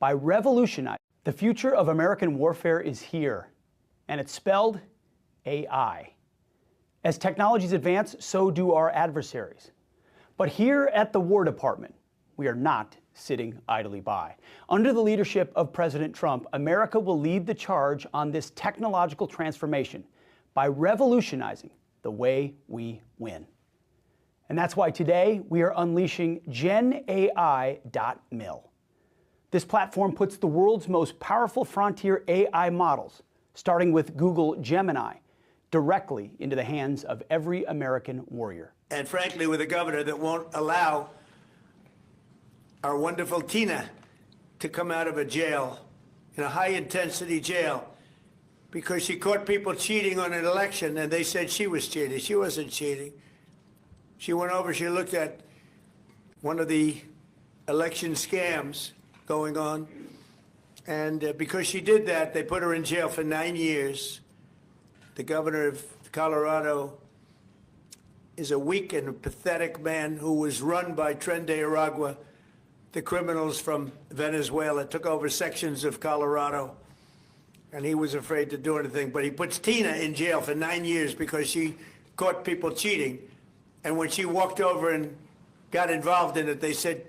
by revolutionizing. The future of American warfare is here, and it's spelled AI. As technologies advance, so do our adversaries. But here at the War Department, we are not sitting idly by. Under the leadership of President Trump, America will lead the charge on this technological transformation by revolutionizing the way we win. And that's why today we are unleashing GenAI.mil. This platform puts the world's most powerful frontier AI models, starting with Google Gemini, directly into the hands of every American warrior. And frankly, with a governor that won't allow our wonderful Tina to come out of a jail, in a high-intensity jail, because she caught people cheating on an election, and they said she was cheating. She wasn't cheating. She went over, she looked at one of the election scams going on, and because she did that, they put her in jail for 9 years. The governor of Colorado is a weak and pathetic man who was run by Tren de Aragua, the criminals from Venezuela, took over sections of Colorado, and he was afraid to do anything. But he puts Tina in jail for 9 years because she caught people cheating. And when she walked over and got involved in it, they said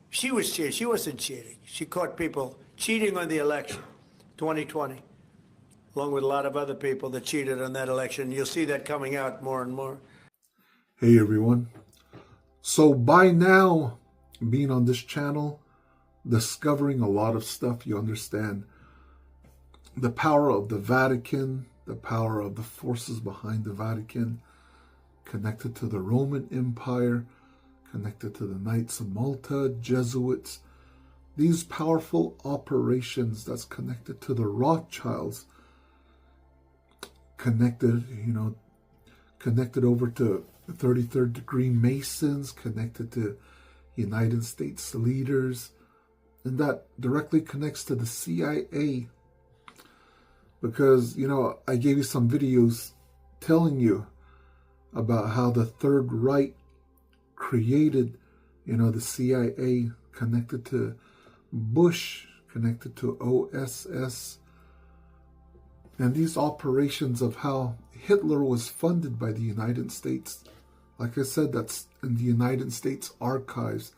she was cheating. She wasn't cheating. She caught people cheating on the election, 2020, along with a lot of other people that cheated on that election. You'll see that coming out more and more. Hey everyone. So by now, being on this channel, discovering a lot of stuff, you understand the power of the Vatican, the power of the forces behind the Vatican, connected to the Roman Empire, connected to the Knights of Malta, Jesuits, these powerful operations that's connected to the Rothschilds, connected over to the 33rd degree Masons, connected to United States leaders, and that directly connects to the CIA. Because, I gave you some videos telling you about how the Third Reich created, the CIA, connected to Bush, connected to OSS, and these operations of how Hitler was funded by the United States. Like I said, that's in the United States archives,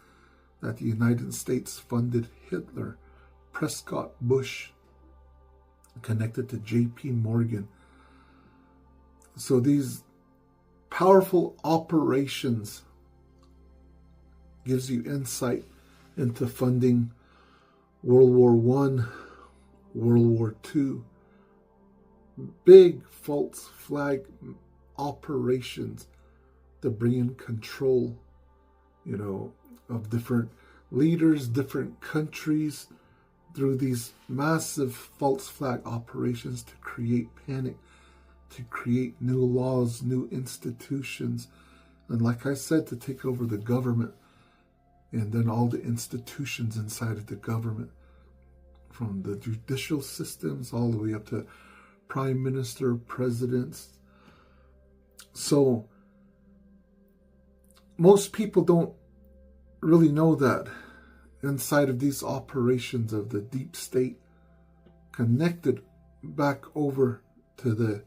that the United States funded Hitler, Prescott Bush, connected to J.P. Morgan. So these powerful operations gives you insight into funding World War I, World War II, big false flag operations to bring in control, of different leaders, different countries, through these massive false flag operations to create panic, to create new laws, new institutions, and like I said, to take over the government, and then all the institutions inside of the government, from the judicial systems all the way up to prime minister, presidents. So most people don't really know that inside of these operations of the deep state, connected back over to the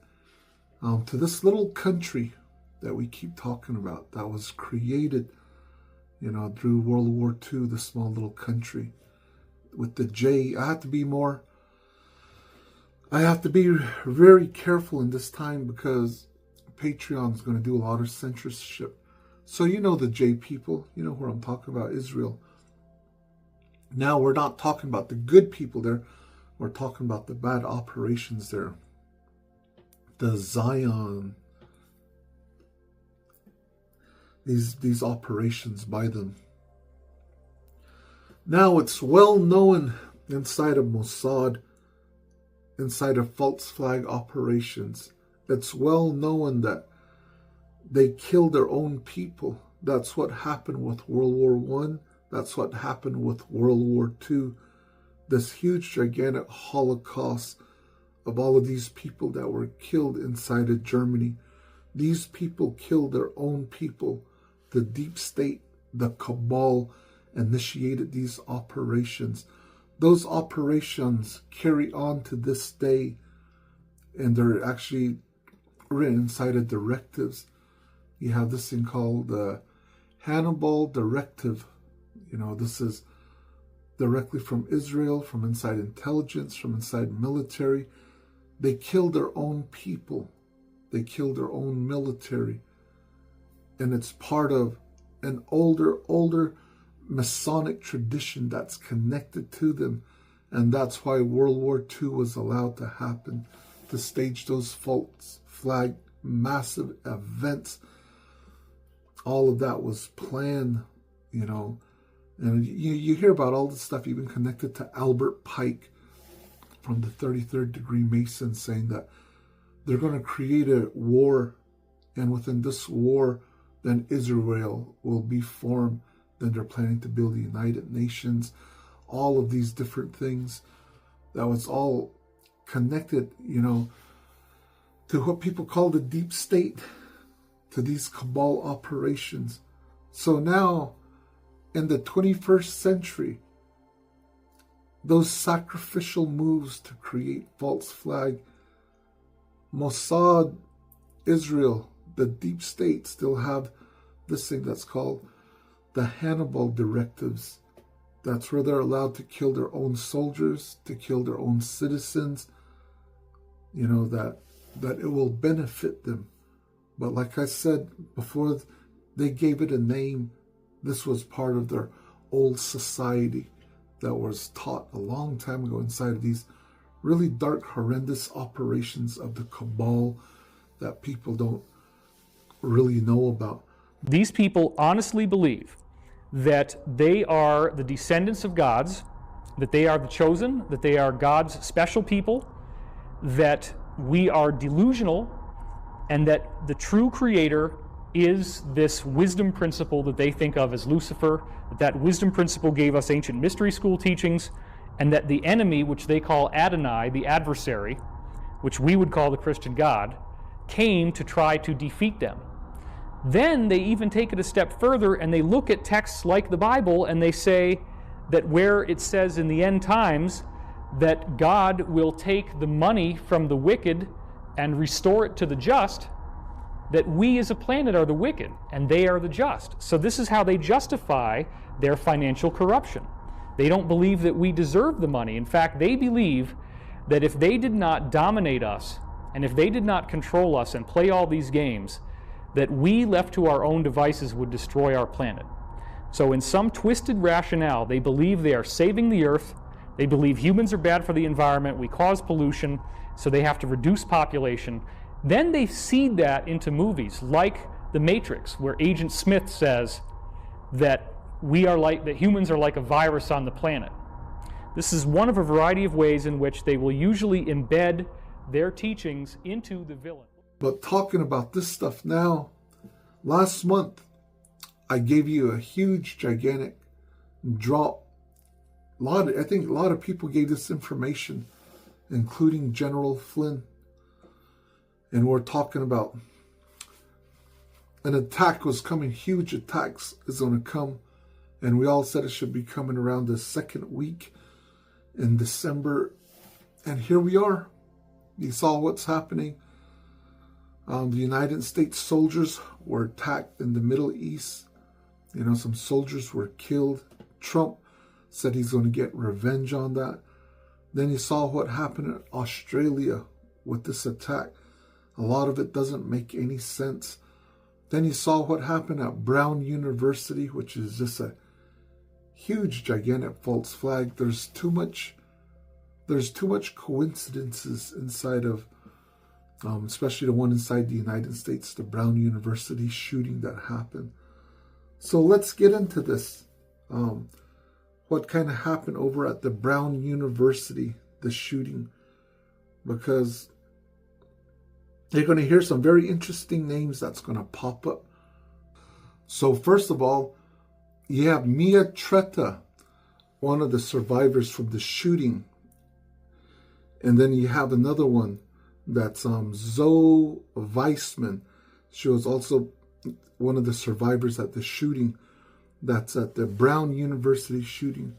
to this little country that we keep talking about, that was created, through World War II, the small little country with the J. I have to be very careful in this time, because Patreon is going to do a lot of censorship. So the J people, where I'm talking about, Israel. Now we're not talking about the good people there. We're talking about the bad operations there. The Zion. These operations by them. Now it's well known inside of Mossad, inside of false flag operations. It's well known that they kill their own people. That's what happened with World War I. That's what happened with World War II. This huge, gigantic Holocaust of all of these people that were killed inside of Germany. These people killed their own people. The deep state, the Cabal, initiated these operations those operations carry on to this day, and they're actually written inside of directives. You have this thing called the Hannibal Directive. This is directly from Israel, from inside intelligence, from inside military. They killed their own people. They killed their own military. And it's part of an older Masonic tradition that's connected to them. And that's why World War II was allowed to happen, to stage those false flag massive events. All of that was planned, And you hear about all this stuff even connected to Albert Pike from the 33rd degree Masons, saying that they're going to create a war, and within this war, then Israel will be formed. Then they're planning to build the United Nations, all of these different things. That was all connected, to what people call the deep state, to these cabal operations. So now, in the 21st century, those sacrificial moves to create false flag, Mossad, Israel, the deep state still have this thing that's called the Hannibal directives. That's where they're allowed to kill their own soldiers, to kill their own citizens, that it will benefit them. But like I said before, they gave it a name. This was part of their old society that was taught a long time ago inside of these really dark, horrendous operations of the cabal that people don't really know about. These people honestly believe that they are the descendants of gods, that they are the chosen, that they are God's special people, that we are delusional, and that the true creator is this wisdom principle that they think of as Lucifer, that wisdom principle gave us ancient mystery school teachings, and that the enemy, which they call Adonai, the adversary, which we would call the Christian God, came to try to defeat them. Then they even take it a step further and they look at texts like the Bible and they say that where it says in the end times that God will take the money from the wicked and restore it to the just, that we as a planet are the wicked and they are the just. So this is how they justify their financial corruption. They don't believe that we deserve the money. In fact, they believe that if they did not dominate us and if they did not control us and play all these games, that we left to our own devices would destroy our planet. So in some twisted rationale, they believe they are saving the earth. They believe humans are bad for the environment. We cause pollution, so they have to reduce population. Then they seed that into movies like The Matrix, where Agent Smith says that that humans are like a virus on the planet. This is one of a variety of ways in which they will usually embed their teachings into the villain. But talking about this stuff now, last month, I gave you a huge, gigantic drop. I think a lot of people gave this information, including General Flynn. And we're talking about an attack was coming, huge attacks is going to come. And we all said it should be coming around the second week in December. And here we are. You saw what's happening. The United States soldiers were attacked in the Middle East. Some soldiers were killed. Trump said he's going to get revenge on that. Then you saw what happened in Australia with this attack. A lot of it doesn't make any sense. Then you saw what happened at Brown University, which is just a huge, gigantic false flag. There's too much coincidences inside of, especially the one inside the United States, the Brown University shooting that happened. So let's get into this. What kind of happened over at the Brown University, the shooting, because you're going to hear some very interesting names that's going to pop up. So first of all, you have Mia Tretta, one of the survivors from the shooting. And then you have another one that's Zoe Weissman. She was also one of the survivors at the shooting. That's at the Brown University shooting.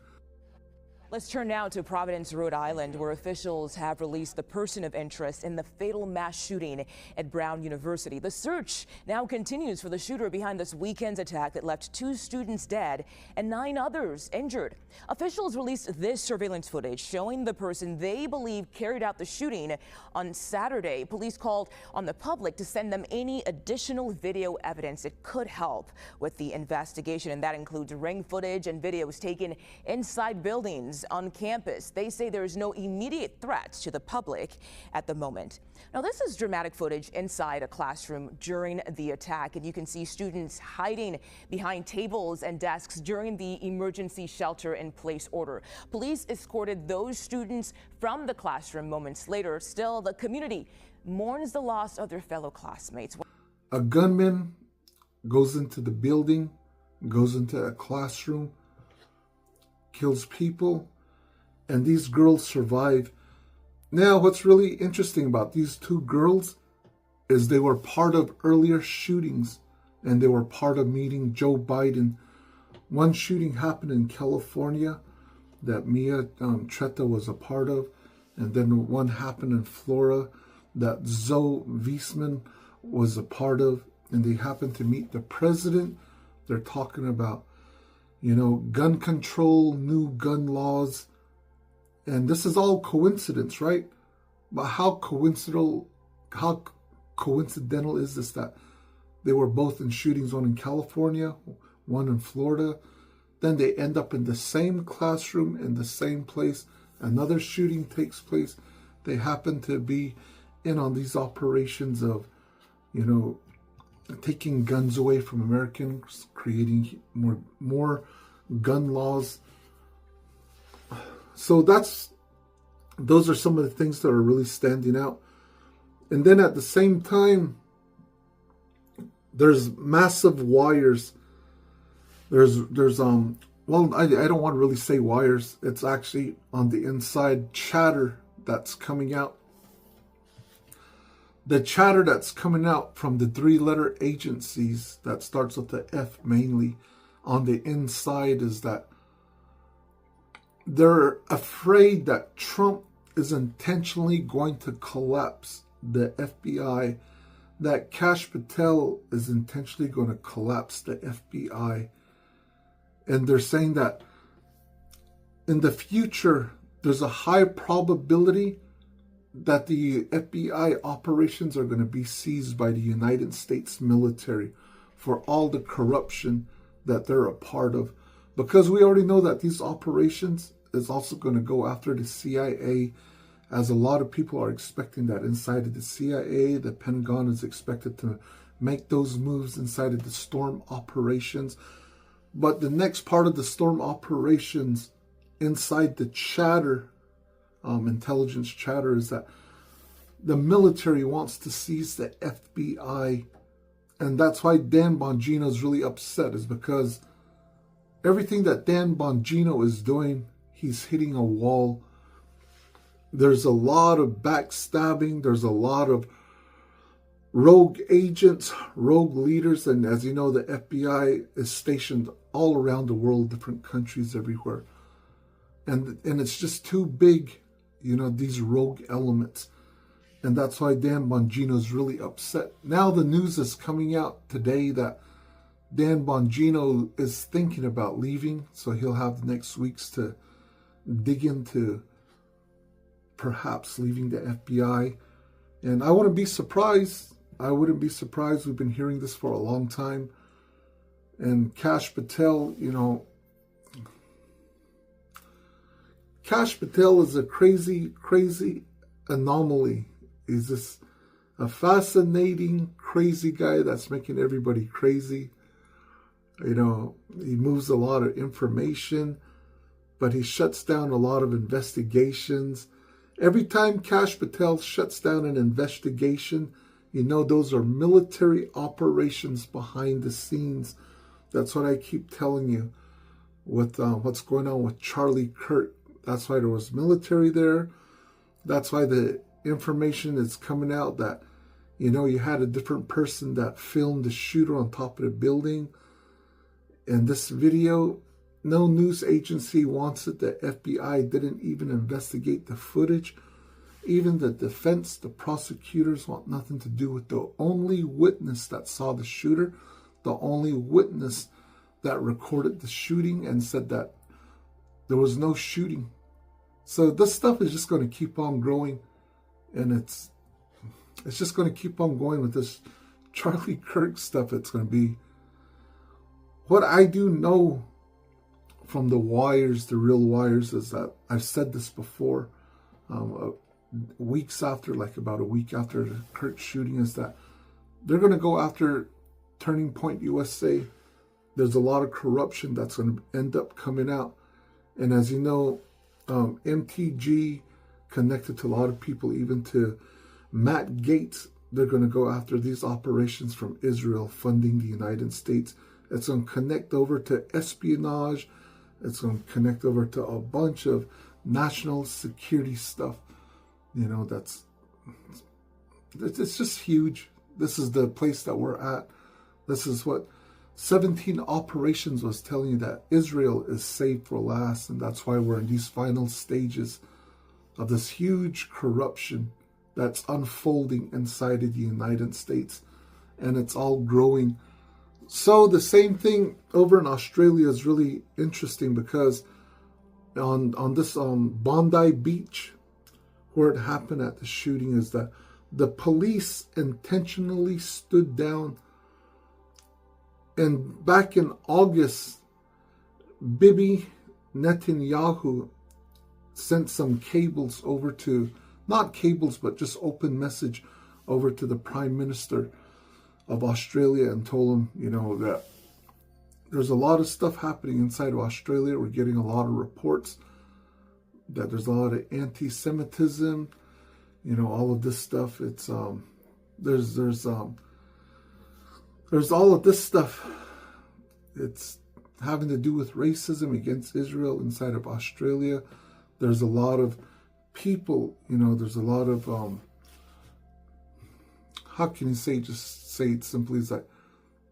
Let's turn now to Providence, Rhode Island, where officials have released the person of interest in the fatal mass shooting at Brown University. The search now continues for the shooter behind this weekend's attack that left 2 students dead and 9 others injured. Officials released this surveillance footage showing the person they believe carried out the shooting on Saturday. Police called on the public to send them any additional video evidence that could help with the investigation, and that includes ring footage and videos taken inside buildings on campus. They say there is no immediate threat to the public at the moment. Now, this is dramatic footage inside a classroom during the attack, and you can see students hiding behind tables and desks during the emergency shelter-in-place order. Police escorted those students from the classroom moments later. Still, the community mourns the loss of their fellow classmates. A gunman goes into the building, goes into a classroom, kills people, and these girls survive. Now, what's really interesting about these 2 girls is they were part of earlier shootings, and they were part of meeting Joe Biden. One shooting happened in California that Mia Tretta was a part of, and then one happened in Florida that Zoe Wiesman was a part of, and they happened to meet the president. They're talking about, gun control, new gun laws. And this is all coincidence, right? But how coincidental is this that they were both in shootings, one in California, one in Florida. Then they end up in the same classroom, in the same place. Another shooting takes place. They happen to be in on these operations of, taking guns away from Americans, creating more gun laws. So those are some of the things that are really standing out. And then at the same time, there's massive wires. There's well, I don't want to really say wires. It's actually on the inside chatter that's coming out. The chatter that's coming out from the 3-letter agencies that starts with the F mainly on the inside is that they're afraid that Trump is intentionally going to collapse the FBI, that Kash Patel is intentionally going to collapse the FBI. And they're saying that in the future, there's a high probability that the FBI operations are going to be seized by the United States military for all the corruption that they're a part of. Because we already know that these operations is also going to go after the CIA, as a lot of people are expecting that inside of the CIA, the Pentagon is expected to make those moves inside of the storm operations. But the next part of the storm operations inside the chatter, intelligence chatter, is that the military wants to seize the FBI. And that's why Dan Bongino is really upset, is because everything that Dan Bongino is doing, he's hitting a wall. There's a lot of backstabbing. There's a lot of rogue agents, rogue leaders. And as you know, the FBI is stationed all around the world, different countries everywhere. And it's just too big, these rogue elements. And that's why Dan Bongino is really upset. Now the news is coming out today that Dan Bongino is thinking about leaving. So he'll have the next weeks to dig into perhaps leaving the FBI. And I wouldn't be surprised. We've been hearing this for a long time. And Kash Patel, Kash Patel is a crazy anomaly. He's just a fascinating, crazy guy that's making everybody crazy. He moves a lot of information, but he shuts down a lot of investigations. Every time Kash Patel shuts down an investigation, those are military operations behind the scenes. That's what I keep telling you with what's going on with Charlie Kirk. That's why there was military there. That's why the information is coming out that, you had a different person that filmed the shooter on top of the building. And this video No news agency wants it. The FBI didn't even investigate the footage. Even the defense, the prosecutors want nothing to do with the only witness that saw the shooter, the only witness that recorded the shooting and said that there was no shooting. So this stuff is just going to keep on growing, and it's just going to keep on going with this Charlie Kirk stuff. It's going to be what I do know from the wires, the real wires, is that I've said this before, weeks after, like about a week after the Kirk shooting, is that they're going to go after Turning Point USA. There's a lot of corruption that's going to end up coming out. And as you know, MTG connected to a lot of people, even to Matt Gaetz. They're going to go after these operations from Israel funding the United States. It's going to connect over to espionage. It's going to connect over to a bunch of national security stuff. You know, it's just huge. This is the place that we're at. This is what 17 Operations was telling you, that Israel is saved for last. And that's why we're in these final stages of this huge corruption that's unfolding inside of the United States. And it's all growing. So the same thing over in Australia is really interesting, because on this Bondi Beach, where it happened at the shooting, is that the police intentionally stood down. And back in August, Bibi Netanyahu sent some cables over to, not cables, but just open message over to the Prime Minister of Australia and told him, you know, that there's a lot of stuff happening inside of Australia. We're getting a lot of reports that there's a lot of anti-Semitism, you know, all of this stuff. It's there's all of this stuff. It's having to do with racism against Israel inside of Australia. There's a lot of people, you know, there's a lot of how can you say, just say it simply, is that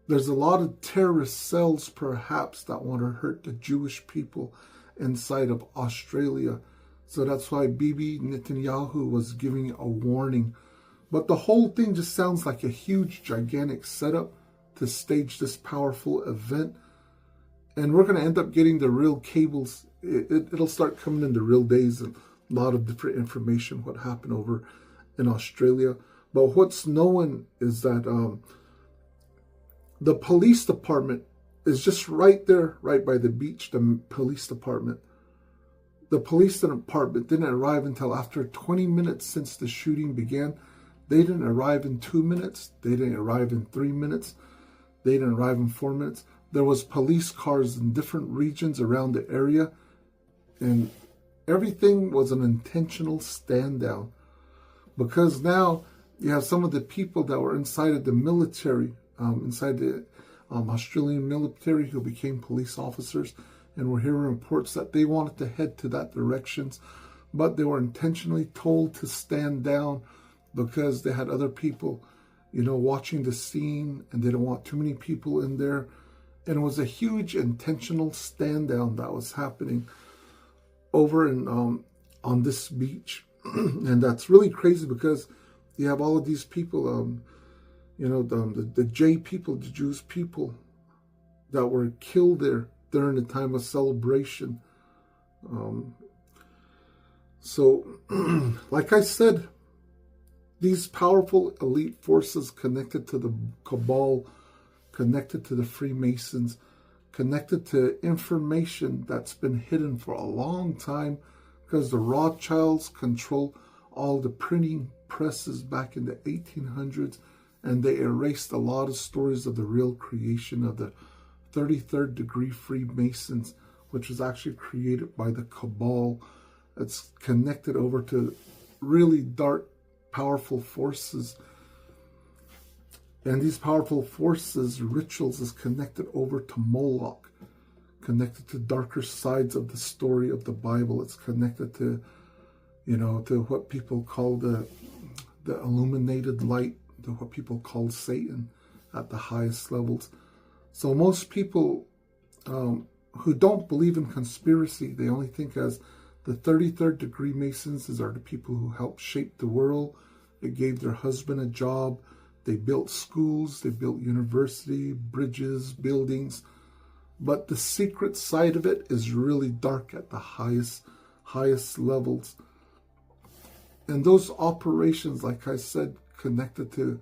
there's a lot of terrorist cells perhaps that want to hurt the Jewish people inside of Australia. So that's why Bibi Netanyahu was giving a warning. But the whole thing just sounds like a huge, gigantic setup to stage this powerful event. And we're going to end up getting the real cables. It'll start coming in the real days, and a lot of different information, what happened over in Australia. But what's known is that the police department is just right there, right by the beach, the police department. The police department didn't arrive until after 20 minutes since the shooting began. They didn't arrive in 2 minutes. They didn't arrive in 3 minutes. They didn't arrive in 4 minutes. There was police cars in different regions around the area. And everything was an intentional stand down. Because now you have some of the people that were inside of the military, inside the Australian military, who became police officers. And we're hearing reports that they wanted to head to that direction, but they were intentionally told to stand down because they had other people, you know, watching the scene, and they don't want too many people in there. And it was a huge intentional stand down that was happening over in on this beach. And that's really crazy, because you have all of these people, you know, the J people, the Jewish people that were killed there during the time of celebration. So, like I said, these powerful elite forces connected to the Cabal, connected to the Freemasons, connected to information that's been hidden for a long time, because the Rothschilds control all the printing presses back in the 1800s, and they erased a lot of stories of the real creation of the 33rd degree Freemasons, which was actually created by the Cabal. It's connected over to really dark, powerful forces. And these powerful forces, rituals, is connected over to Moloch, connected to darker sides of the story of the Bible. It's connected to, you know, to what people call the illuminated light, to what people call Satan at the highest levels. So most people who don't believe in conspiracy. They only think as the 33rd degree Masons are the people who helped shape the world. They gave their husband a job. They built schools. They built university, bridges, buildings. But the secret side of it is really dark at the highest levels. And those operations, like I said, connected to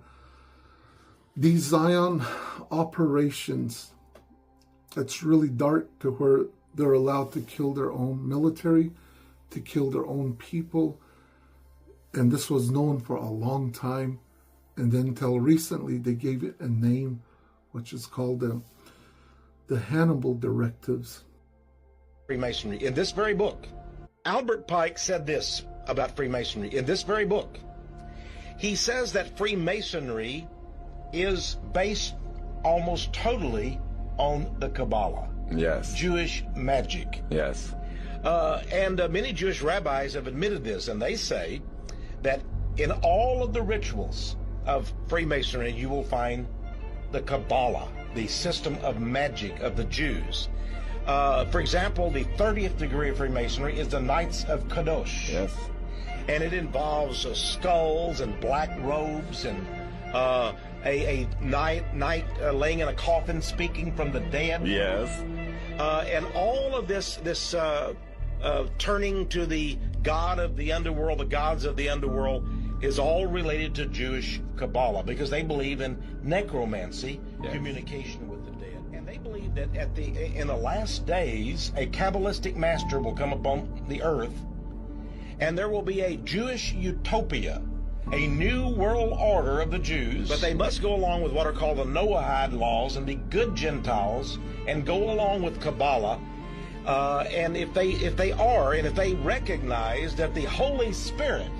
these Zion operations, it's really dark to where they're allowed to kill their own military, to kill their own people. And this was known for a long time. And then until recently, they gave it a name, which is called the Hannibal Directives. Freemasonry. In this very book, Albert Pike said this about Freemasonry. In this very book, he says that Freemasonry is based almost totally on the Cabala. Yes. Jewish magic. Yes. And many Jewish rabbis have admitted this, and they say that in all of the rituals of Freemasonry, you will find the Cabala, the system of magic of the Jews. For example, the 30th degree of Freemasonry is the Knights of Kadosh. Yes. And it involves skulls and black robes and a knight laying in a coffin speaking from the dead. Yes. And all of this turning to the god of the underworld, the gods of the underworld, is all related to Jewish Kabbalah, because they believe in necromancy, yes, communication with the dead. And they believe that in the last days, a Kabbalistic master will come upon the earth, and there will be a Jewish utopia, a new world order of the Jews. But they must go along with what are called the Noahide laws and be good Gentiles and go along with Kabbalah. And if they recognize that the Holy Spirit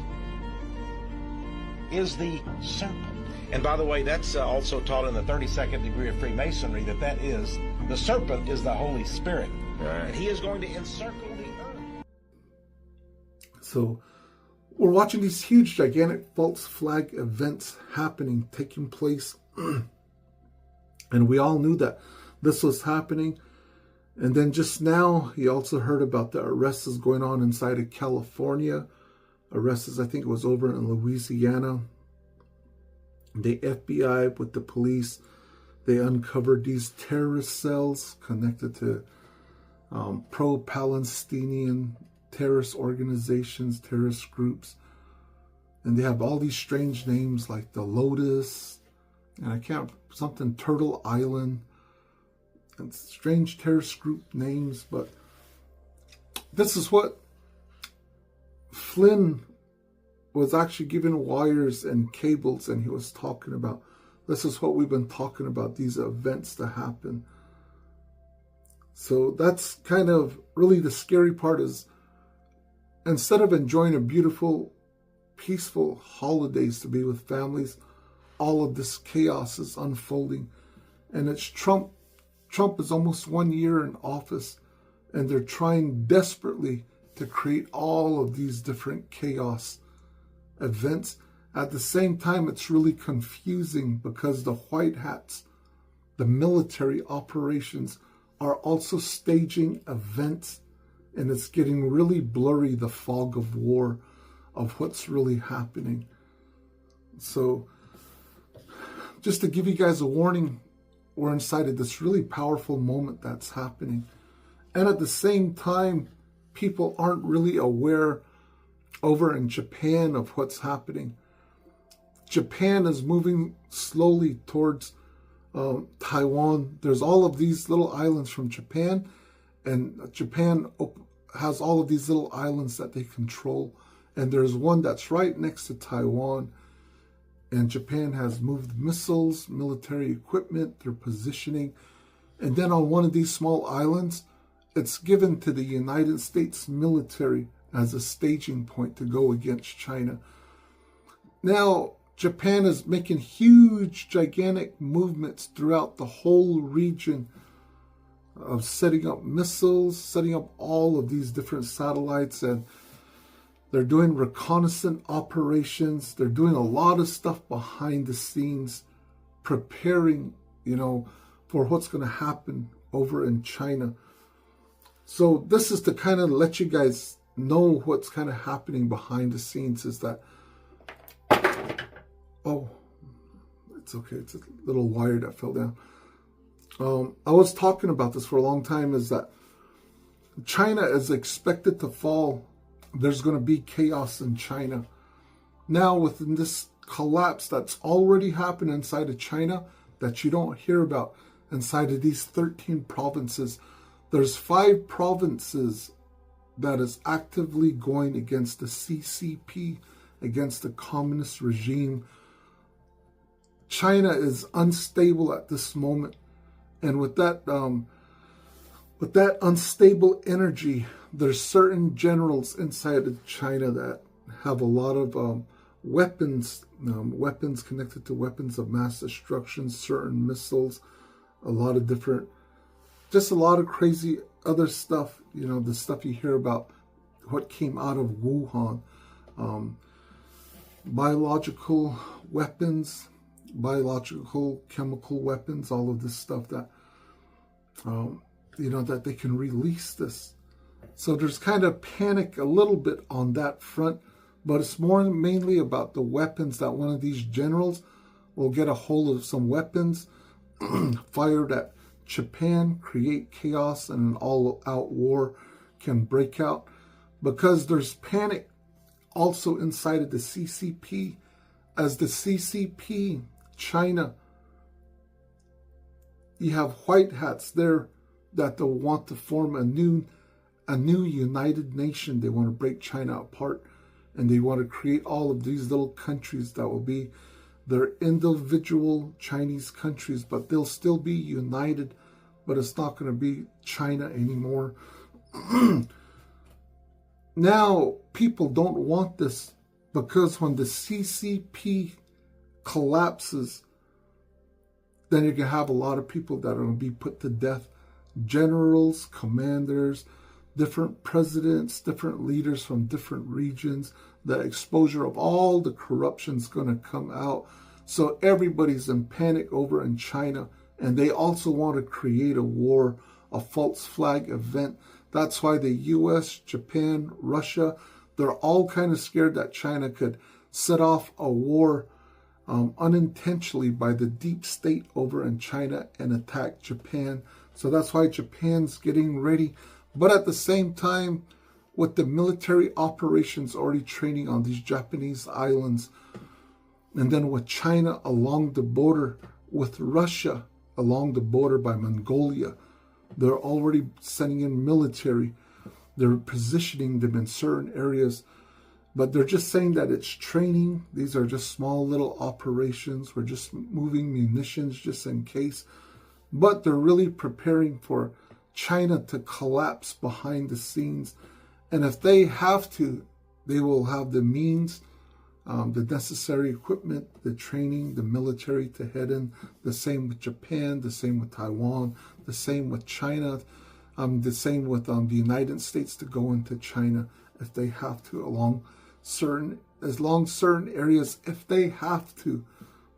is the serpent. And by the way, that's also taught in the 32nd degree of Freemasonry, that is, the serpent is the Holy Spirit. Right. And he is going to encircle the earth. So we're watching these huge, gigantic false flag events happening, taking place. And we all knew that this was happening. And then just now, he also heard about the arrests going on inside of California. Arrests, I think it was over in Louisiana. The FBI with the police, they uncovered these terrorist cells connected to pro-Palestinian terrorist organizations, terrorist groups. And they have all these strange names like the Lotus, and something Turtle Island, and strange terrorist group names. But this is what Flynn was actually given wires and cables, and he was talking about. This is what we've been talking about, these events that happen. So that's kind of really the scary part, is instead of enjoying a beautiful, peaceful holidays to be with families, all of this chaos is unfolding. And it's Trump. Trump is almost 1 year in office, and they're trying desperately to create all of these different chaos events. At the same time, it's really confusing because the white hats, the military operations, are also staging events, and it's getting really blurry, the fog of war of what's really happening. So just to give you guys a warning, we're inside of this really powerful moment that's happening. And at the same time, people aren't really aware over in Japan of what's happening. Japan is moving slowly towards Taiwan. There's all of these little islands from Japan, and Japan has all of these little islands that they control. And there's one that's right next to Taiwan. And Japan has moved missiles, military equipment, they're positioning. And then on one of these small islands, it's given to the United States military as a staging point to go against China. Now, Japan is making huge, gigantic movements throughout the whole region of setting up missiles, setting up all of these different satellites, and they're doing reconnaissance operations. They're doing a lot of stuff behind the scenes, preparing, for what's going to happen over in China. So this is to kind of let you guys know what's kind of happening behind the scenes, is that, oh, it's okay, it's a little wire that fell down. I was talking about this for a long time, is that China is expected to fall. There's going to be chaos in China. Now, within this collapse that's already happened inside of China that you don't hear about, inside of these 13 provinces, there's 5 provinces that is actively going against the CCP, against the communist regime. China is unstable at this moment. And with that unstable energy, there's certain generals inside of China that have a lot of weapons connected to weapons of mass destruction, certain missiles, a lot of different, just a lot of crazy other stuff, you know, the stuff you hear about what came out of Wuhan, biological weapons, biological chemical weapons, all of this stuff that, you know, that they can release this. So there's kind of panic a little bit on that front, but it's more mainly about the weapons, that one of these generals will get a hold of some weapons fired at Japan, create chaos, and an all-out war can break out, because there's panic also inside of the CCP, as the CCP, China, you have white hats there that they'll want to form a new United Nation. They want to break China apart, and they want to create all of these little countries that will be their individual Chinese countries, but they'll still be united, but it's not going to be China anymore. Now, people don't want this, because when the CCP collapses, then you're going to have a lot of people that are going to be put to death. Generals, commanders, different presidents, different leaders from different regions. The exposure of all the corruption is going to come out. So everybody's in panic over in China. And they also want to create a war, a false flag event. That's why the US, Japan, Russia, they're all kind of scared that China could set off a war unintentionally by the deep state over in China and attack Japan. So that's why Japan's getting ready. But at the same time, with the military operations already training on these Japanese islands, and then with China along the border, with Russia along the border by Mongolia, they're already sending in military. They're positioning them in certain areas, but they're just saying that it's training. These are just small little operations. We're just moving munitions just in case. But they're really preparing for China to collapse behind the scenes. And if they have to, they will have the means, the necessary equipment, the training, the military to head in. The same with Japan, the same with Taiwan, the same with China, the same with the United States to go into China if they have to, along certain areas if they have to.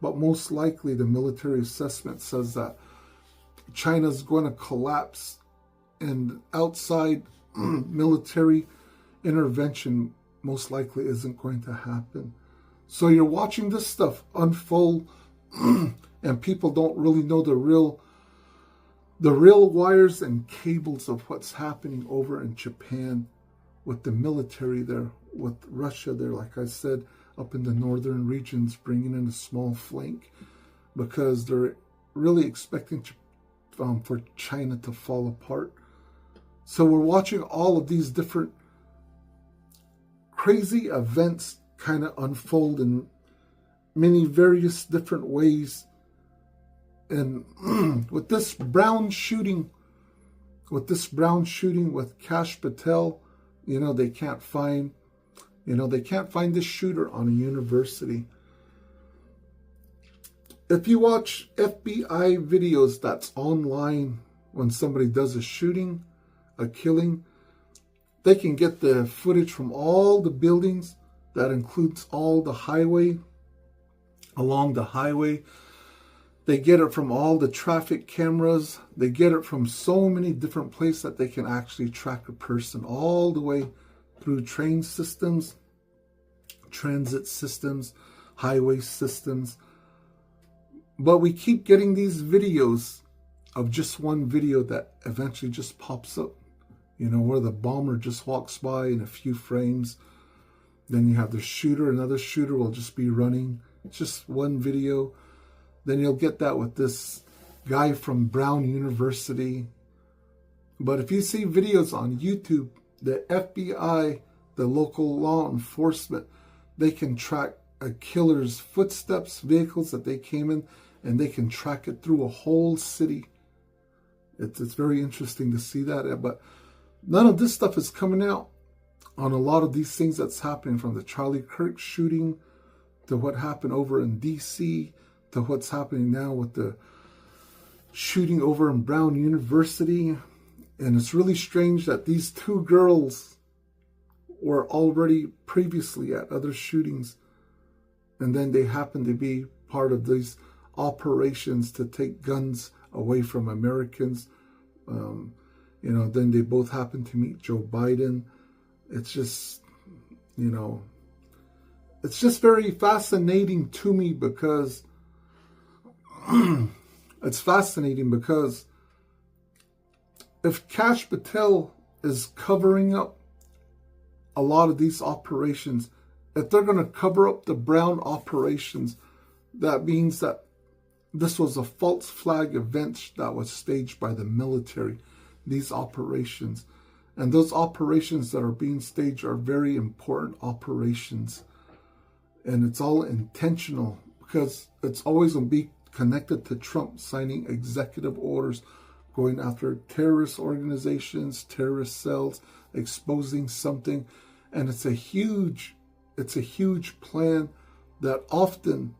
But most likely the military assessment says that China's going to collapse, and outside military intervention most likely isn't going to happen. So you're watching this stuff unfold and people don't really know the real wires and cables of what's happening over in Japan, with the military there, with Russia there, like I said, up in the northern regions, bringing in a small flank, because they're really expecting for China to fall apart. So we're watching all of these different crazy events kind of unfold in many various different ways. And with this Brown shooting with Kash Patel, they can't find this shooter on a university. If you watch FBI videos that's online when somebody does a shooting, a killing, they can get the footage from all the buildings. That includes all the highway, along the highway. They get it from all the traffic cameras. They get it from so many different places that they can actually track a person all the way through train systems, transit systems, highway systems. But we keep getting these videos of just one video that eventually just pops up, you know, where the bomber just walks by in a few frames. Then you have the shooter, another shooter will just be running. Just one video. Then you'll get that with this guy from Brown University. But if you see videos on YouTube, the FBI, the local law enforcement, they can track a killer's footsteps, vehicles that they came in, and they can track it through a whole city. It's very interesting to see that. But none of this stuff is coming out on a lot of these things that's happening, from the Charlie Kirk shooting to what happened over in D.C., to what's happening now with the shooting over in Brown University. And it's really strange that these two girls were already previously at other shootings, and then they happen to be part of these operations to take guns away from Americans. You know, then they both happen to meet Joe Biden. It's just, you know, it's just very fascinating to me, because it's fascinating because if Kash Patel is covering up a lot of these operations, if they're going to cover up the Brown operations, that means that this was a false flag event that was staged by the military, these operations. And those operations that are being staged are very important operations. And it's all intentional, because it's always going to be connected to Trump signing executive orders, going after terrorist organizations, terrorist cells, exposing something. And it's a huge plan that often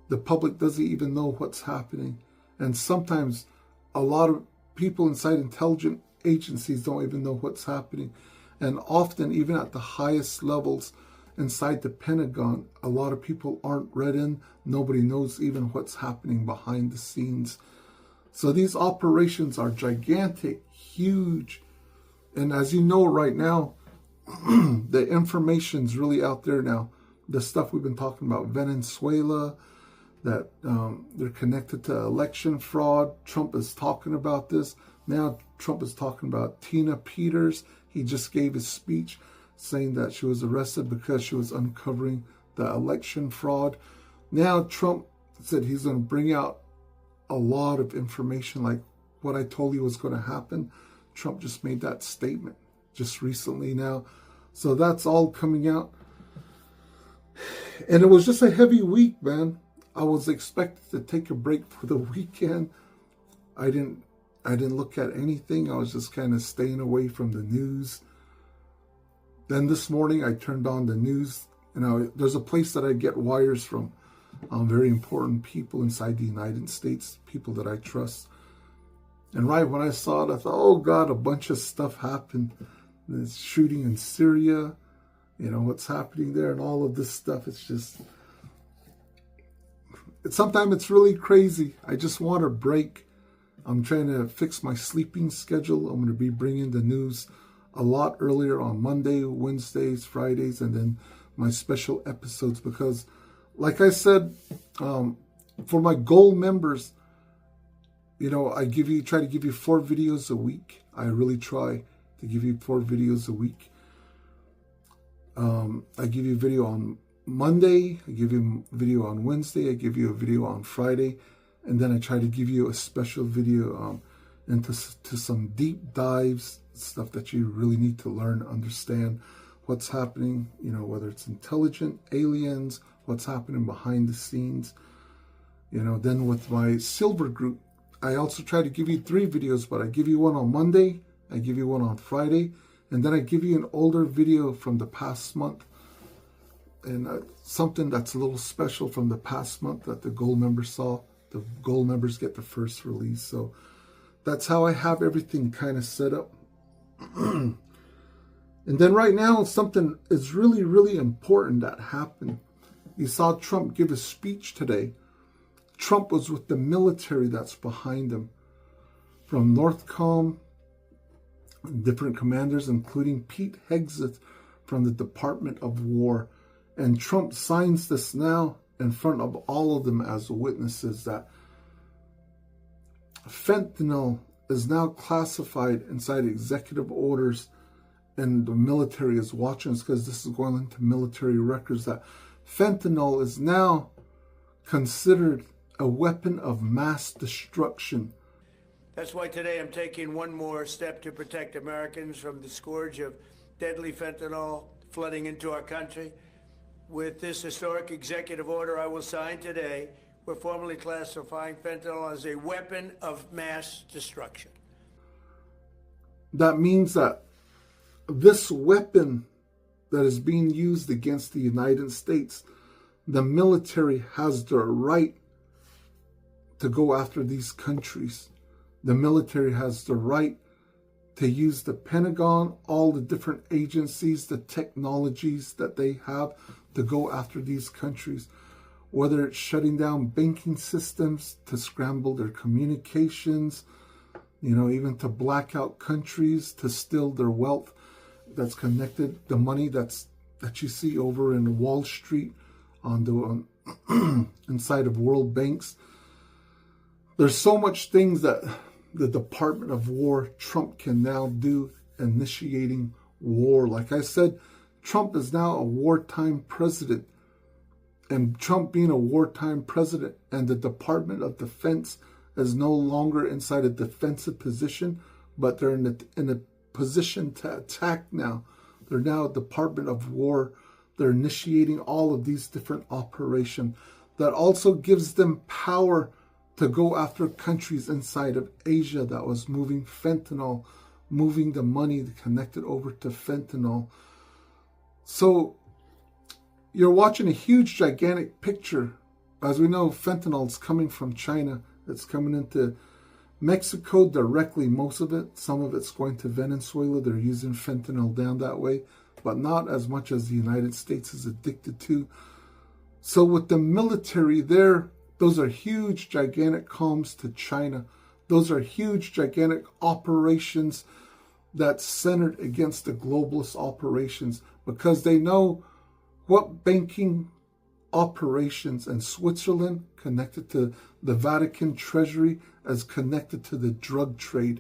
the public doesn't even know what's happening. And sometimes a lot of people inside intelligence agencies don't even know what's happening. And often, even at the highest levels inside the Pentagon, a lot of people aren't read in. Nobody knows even what's happening behind the scenes. So these operations are gigantic, huge. And as you know right now, the information's really out there now. The stuff we've been talking about, Venezuela, that they're connected to election fraud. Trump is talking about this. Now Trump is talking about Tina Peters. He just gave his speech saying that she was arrested because she was uncovering the election fraud. Now Trump said he's going to bring out a lot of information, like what I told you was going to happen. Trump just made that statement just recently now. So that's all coming out. And it was just a heavy week, man. I was expected to take a break for the weekend. I didn't look at anything. I was just kind of staying away from the news. Then this morning I turned on the news. You know, there's a place that I get wires from. Very important people inside the United States, people that I trust. And right when I saw it, I thought, oh God, a bunch of stuff happened. There's shooting in Syria, you know, what's happening there and all of this stuff. It's just, sometimes it's really crazy. I just want a break. I'm trying to fix my sleeping schedule. I'm going to be bringing the news a lot earlier on Monday, Wednesdays, Fridays, and then my special episodes, because like I said, for my gold members, you know, I try to give you 4 videos a week. I really try to give you 4 videos a week. I give you a video on Monday, I give you a video on Wednesday, I give you a video on Friday, and then I try to give you a special video into some deep dives, stuff that you really need to learn, understand what's happening, you know, whether it's intelligent, aliens, what's happening behind the scenes. You know, then with my silver group, I also try to give you 3 videos, but I give you one on Monday, I give you one on Friday, and then I give you an older video from the past month, and something that's a little special from the past month that the gold members saw. The gold members get the first release. So that's how I have everything kind of set up. And then right now, something is really, really important that happened. You saw Trump give a speech today. Trump was with the military that's behind him. From Northcom, different commanders, including Pete Hegseth from the Department of War. And Trump signs this now in front of all of them as witnesses that fentanyl is now classified inside executive orders, and the military is watching us because this is going into military records, that fentanyl is now considered a weapon of mass destruction. That's why today I'm taking one more step to protect Americans from the scourge of deadly fentanyl flooding into our country. With this historic executive order I will sign today, we're formally classifying fentanyl as a weapon of mass destruction. That means that this weapon that is being used against the United States, the military has the right to go after these countries. The military has the right to use the Pentagon, all the different agencies, the technologies that they have to go after these countries, whether it's shutting down banking systems to scramble their communications, even to black out countries to steal their wealth that's connected, the money that you see over in Wall Street on inside of world banks. There's so much things that the Department of War, Trump can now do, initiating war. Like I said, Trump is now a wartime president. And Trump being a wartime president and the Department of Defense is no longer inside a defensive position, but they're in a position to attack now. They're now a Department of War. They're initiating all of these different operations. That also gives them power to go after countries inside of Asia that was moving fentanyl, moving the money connected over to fentanyl. So you're watching a huge, gigantic picture. As we know, fentanyl is coming from China. It's coming into Mexico directly, most of it. Some of it's going to Venezuela. They're using fentanyl down that way, but not as much as the United States is addicted to. So with the military there, those are huge, gigantic comms to China. Those are huge, gigantic operations that's centered against the globalist operations, because they know what banking operations in Switzerland connected to the Vatican treasury as connected to the drug trade.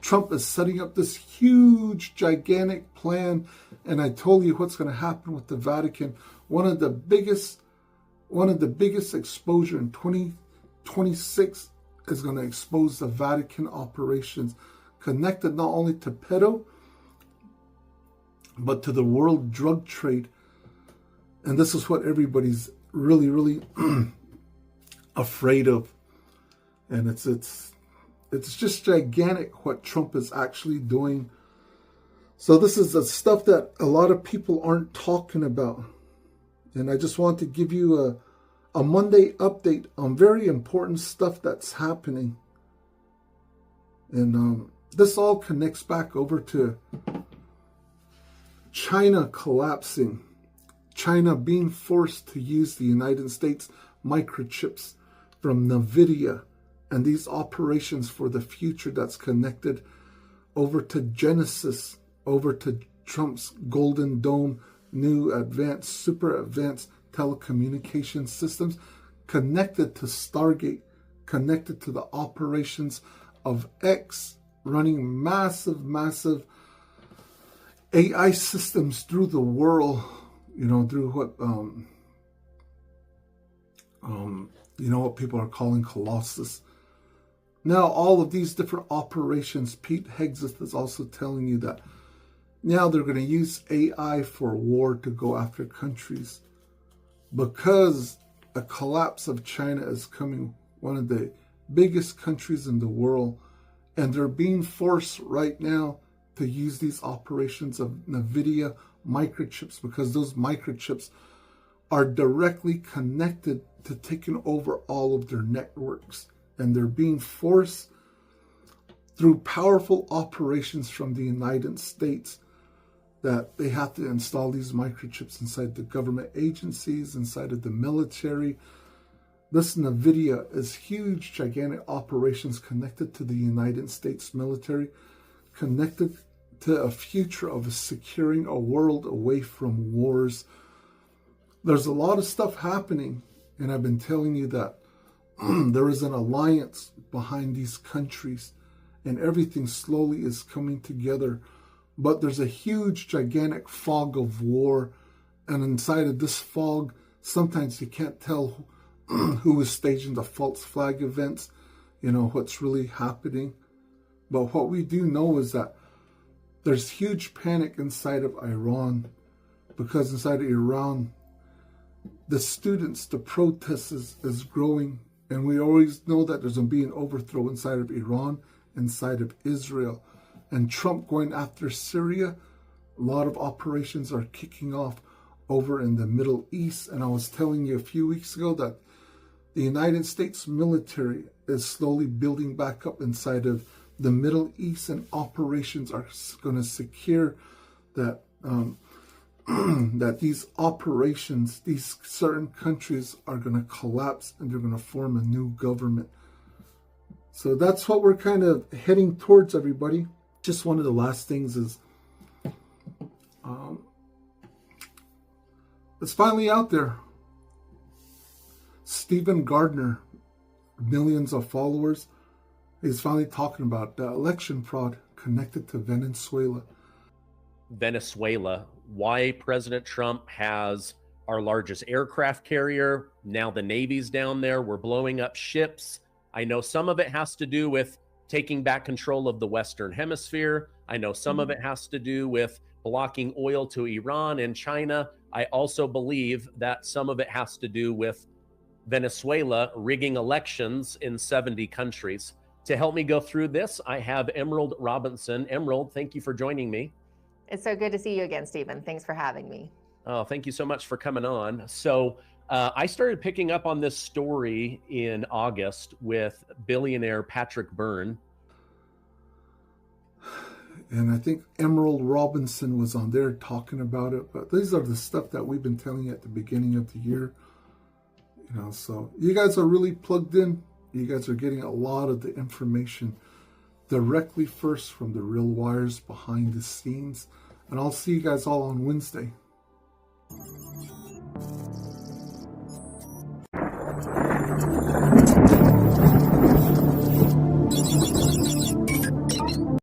Trump is setting up this huge, gigantic plan, and I told you what's going to happen with the Vatican. One of the biggest exposure in 2026 is going to expose the Vatican operations connected not only to pedo, but to the world drug trade. And this is what everybody's really, really afraid of. And it's just gigantic what Trump is actually doing. So this is the stuff that a lot of people aren't talking about. And I just want to give you a Monday update on very important stuff that's happening. And this all connects back over to China collapsing. China being forced to use the United States microchips from NVIDIA and these operations for the future that's connected over to Genesis, over to Trump's Golden Dome, new advanced, super advanced telecommunication systems, connected to Stargate, connected to the operations of X, running massive AI systems through the world, through what what people are calling Colossus. Now, all of these different operations, Pete Hegseth is also telling you that now they're going to use AI for war to go after countries, because a collapse of China is coming, one of the biggest countries in the world, and they're being forced right now to use these operations of NVIDIA microchips, because those microchips are directly connected to taking over all of their networks. And they're being forced through powerful operations from the United States that they have to install these microchips inside the government agencies, inside of the military. This NVIDIA is huge, gigantic operations connected to the United States military, connected to a future of securing a world away from wars. There's a lot of stuff happening, and I've been telling you that there is an alliance behind these countries, and everything slowly is coming together. But there's a huge, gigantic fog of war, and inside of this fog, sometimes you can't tell who is staging the false flag events, what's really happening. But what we do know is that there's huge panic inside of Iran, because inside of Iran, the students, the protests is growing. And we always know that there's going to be an overthrow inside of Iran, inside of Israel. And Trump going after Syria, a lot of operations are kicking off over in the Middle East. And I was telling you a few weeks ago that the United States military is slowly building back up inside of the Middle East, and operations are going to secure that that these operations, these certain countries are going to collapse and they're going to form a new government. So that's what we're kind of heading towards, everybody. Just one of the last things is it's finally out there. Stephen Gardner, millions of followers, he's finally talking about the election fraud connected to Venezuela. Venezuela, why President Trump has our largest aircraft carrier. Now the Navy's down there. We're blowing up ships. I know some of it has to do with taking back control of the Western Hemisphere. I know some of it has to do with blocking oil to Iran and China. I also believe that some of it has to do with Venezuela rigging elections in 70 countries. To help me go through this, I have Emerald Robinson. Emerald, thank you for joining me. It's so good to see you again, Stephen. Thanks for having me. Oh, thank you so much for coming on. So I started picking up on this story in August with billionaire Patrick Byrne. And I think Emerald Robinson was on there talking about it. But these are the stuff that we've been telling you at the beginning of the year. So you guys are really plugged in. You guys are getting a lot of the information directly first from the real wires behind the scenes. And I'll see you guys all on Wednesday.